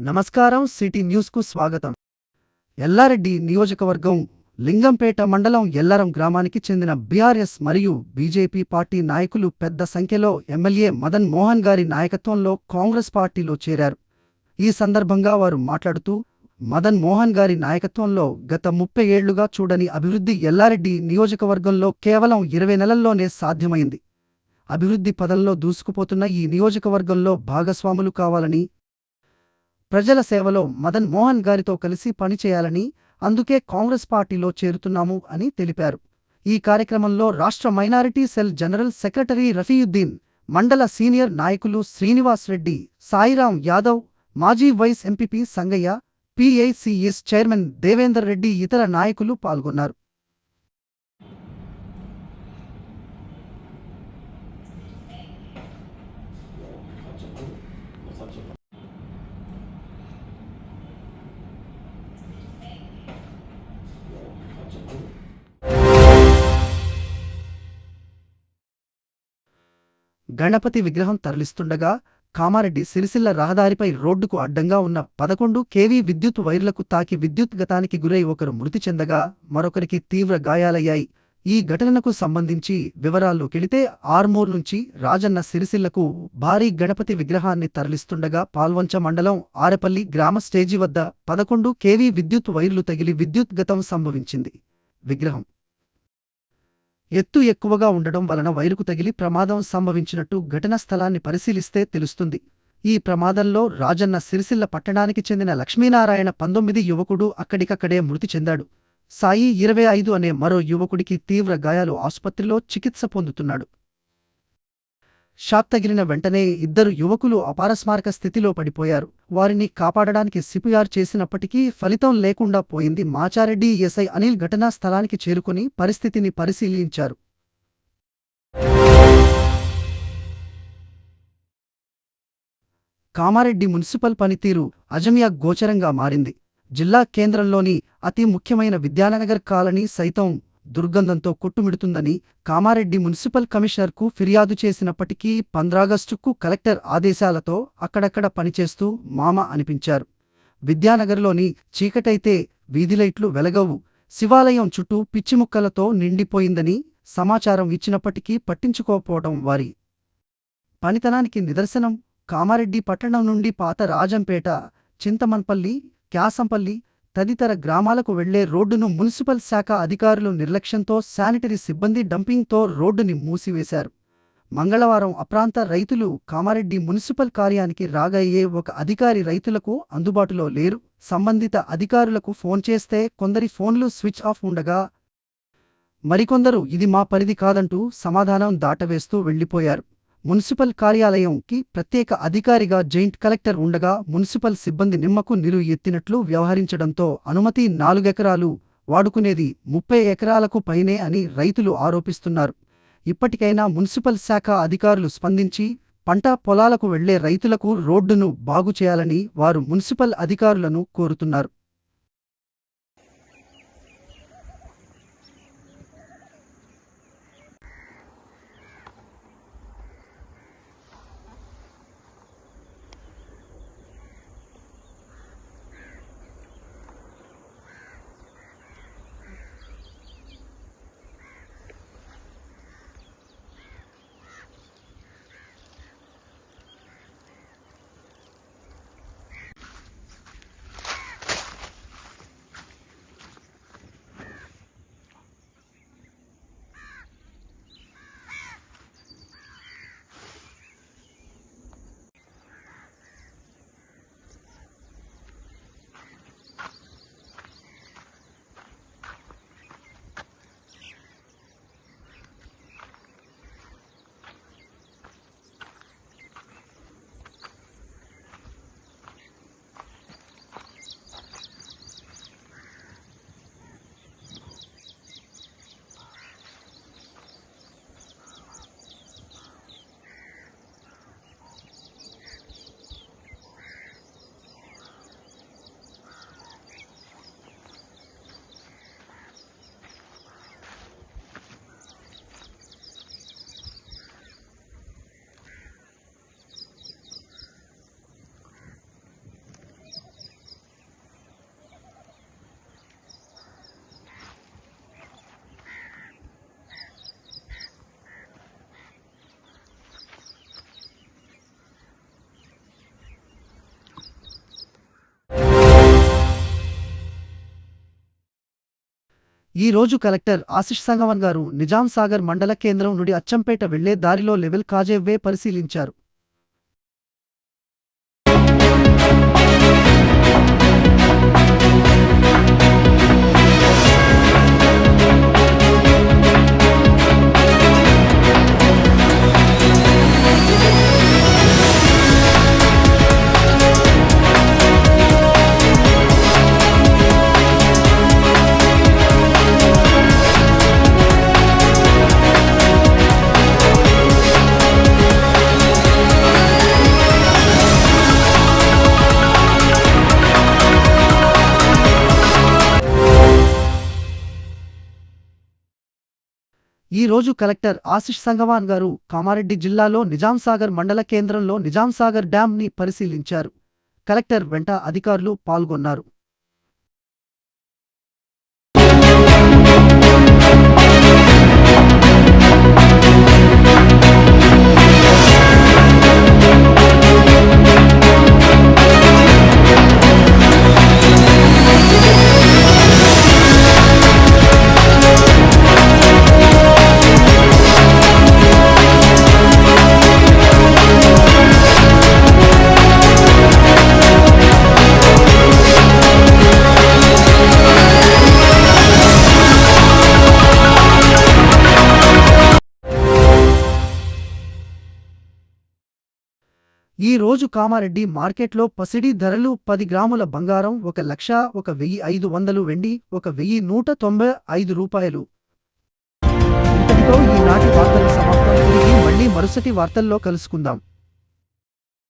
నమస్కారం. సిటీ న్యూస్కు స్వాగతం. ఎల్లారెడ్డి నియోజకవర్గం లింగంపేట మండలం ఎల్లారం గ్రామానికి చెందిన బీఆర్ఎస్ మరియు బీజేపీ పార్టీ నాయకులు పెద్ద సంఖ్యలో ఎమ్మెల్యే మదన్ మోహన్ గారి నాయకత్వంలో కాంగ్రెస్ పార్టీలో చేరారు. ఈ సందర్భంగా వారు మాట్లాడుతూ, మదన్ మోహన్ గారి నాయకత్వంలో గత 30 ఏళ్లుగా చూడని అభివృద్ధి ఎల్లారెడ్డి నియోజకవర్గంలో కేవలం 20 నెలల్లోనే సాధ్యమైంది. అభివృద్ధి పదంలో దూసుకుపోతున్న ఈ నియోజకవర్గంలో భాగస్వాములు కావాలని, ప్రజల సేవలో మదన్ మోహన్ గారితో కలిసి పనిచేయాలని, అందుకే కాంగ్రెస్ పార్టీలో చేరుతున్నాము అని తెలిపారు. ఈ కార్యక్రమంలో రాష్ట్ర minority cell general secretary Rafiuddin, మండల సీనియర్ నాయకులు శ్రీనివాస్ రెడ్డి, సాయిరాం యాదవ్, మాజీ vice MPP Sangaiah, PICS chairman Devender Reddy ఇతర నాయకులు పాల్గొన్నారు. గణపతి విగ్రహం తరలిస్తుండగా కామారెడ్డి సిరిసిల్ల రహదారిపై రోడ్డుకు అడ్డంగా ఉన్న 11 kV విద్యుత్ వైర్లకు తాకి విద్యుత్ గతానికి గురై ఒకరు మృతి చెందగా మరొకరికి తీవ్ర గాయాలయ్యాయి. ఈ ఘటనకు సంబంధించి వివరాల్లోకెళితే ఆర్మూర్ నుంచి రాజన్న సిరిసిల్లకు భారీ గణపతి విగ్రహాన్ని తరలిస్తుండగా పాల్వంచ మండలం ఆరెపల్లి గ్రామ స్టేజి వద్ద 11 kV విద్యుత్ వైర్లు తగిలి విద్యుత్ గతం సంభవించింది. విగ్రహం ఎత్తు ఎక్కువగా ఉండడం వలన వైరుకు తగిలి ప్రమాదం సంభవించినట్టు ఘటనా స్థలాన్ని పరిశీలిస్తే తెలుస్తుంది. ఈ ప్రమాదంలో రాజన్న సిరిసిల్ల పట్టణానికి చెందిన లక్ష్మీనారాయణ 19 యువకుడు అక్కడికక్కడే మృతి చెందాడు. సాయి 25 అనే మరో యువకుడికి తీవ్ర గాయాలు, ఆసుపత్రిలో చికిత్స పొందుతున్నాడు. షాక్ తగిలిన వెంటనే ఇద్దరు యువకులు అపారస్మారక స్థితిలో పడిపోయారు. వారిని కాపాడడానికి సిపిఆర్ చేసినప్పటికీ ఫలితం లేకుండా పోయింది. మాచారెడ్డి ఎస్ఐ అనిల్ ఘటనా స్థలానికి చేరుకుని పరిస్థితిని పరిశీలించారు. కామారెడ్డి మున్సిపల్ పనితీరు అజమియా గోచరంగా మారింది. జిల్లా కేంద్రంలోని అతి ముఖ్యమైన విద్యానగర్ కాలనీ సైతం దుర్గంధంతో కొట్టుమిడుతుందని కామారెడ్డి మున్సిపల్ కమిషనర్కు ఫిర్యాదు చేసినప్పటికీ 15 ఆగస్టుకు కలెక్టర్ ఆదేశాలతో అక్కడక్కడ పనిచేస్తూ మామ అనిపించారు. విద్యానగర్లోని చీకటైతే వీధిలైట్లు వెలగవు, శివాలయం చుట్టూ పిచ్చిముక్కలతో నిండిపోయిందని సమాచారం ఇచ్చినప్పటికీ పట్టించుకోకపోవడం వారి పనితనానికి నిదర్శనం. కామారెడ్డి పట్టణం నుండి పాత రాజంపేట, చింతమన్పల్లి, క్యాసంపల్లి తదితర గ్రామాలకు వెళ్లే రోడ్డును మున్సిపల్ శాఖ అధికారులు నిర్లక్ష్యంతో శానిటరీ సిబ్బంది డంపింగ్తో రోడ్డుని మూసివేశారు. మంగళవారం అప్రాంత రైతులు కామారెడ్డి మున్సిపల్ కార్యానికి రాగా ఒక అధికారి రైతులకు అందుబాటులో లేరు. సంబంధిత అధికారులకు ఫోన్ చేస్తే కొందరి ఫోన్లు స్విచ్ ఆఫ్ ఉండగా మరికొందరు ఇది మా పరిధి కాదంటూ సమాధానం దాటవేస్తూ వెళ్లిపోయారు. మున్సిపల్ కార్యాలయంకి ప్రత్యేక అధికారిగా జాయింట్ కలెక్టర్ ఉండగా మున్సిపల్ సిబ్బంది నిమ్మకు నీరు ఎత్తినట్లు వ్యవహరించడంతో అనుమతి 4 ఎకరాలు, వాడుకునేది 30 ఎకరాలకు పైనే అని రైతులు ఆరోపిస్తున్నారు. ఇప్పటికైనా మున్సిపల్ శాఖ అధికారులు స్పందించి పంట పొలాలకు వెళ్లే రైతులకు రోడ్డును బాగు చేయాలని వారు మున్సిపల్ అధికారులను కోరుతున్నారు. ఈ రోజు కలెక్టర్ ఆశిష్ సంగవన్ గారు నిజాం సాగర్ మండల కేంద్రం నుండి అచ్చంపేట వెళ్లే దారిలో లెవెల్ కాజేవే పరిశీలించారు. ఈ రోజు కలెక్టర్ ఆశిష్ సంగవాన్ గారు కామారెడ్డి జిల్లాలో నిజాం సాగర్ మండల కేంద్రంలో నిజాం సాగర్ డ్యామ్ ని పరిశీలించారు. కలెక్టర్ వెంట అధికారులు పాల్గొన్నారు. ఈ రోజు కామారెడ్డి మార్కెట్లో పసిడి ధరలు 10 గ్రాముల బంగారం 1,01,500 వెండి 1,195 రూపాయలు. ఇంతటితో ఈనాటి వార్తలు సమాప్తం. తిరిగి మళ్ళీ మరుసటి వార్తల్లో కలుసుకుందాం.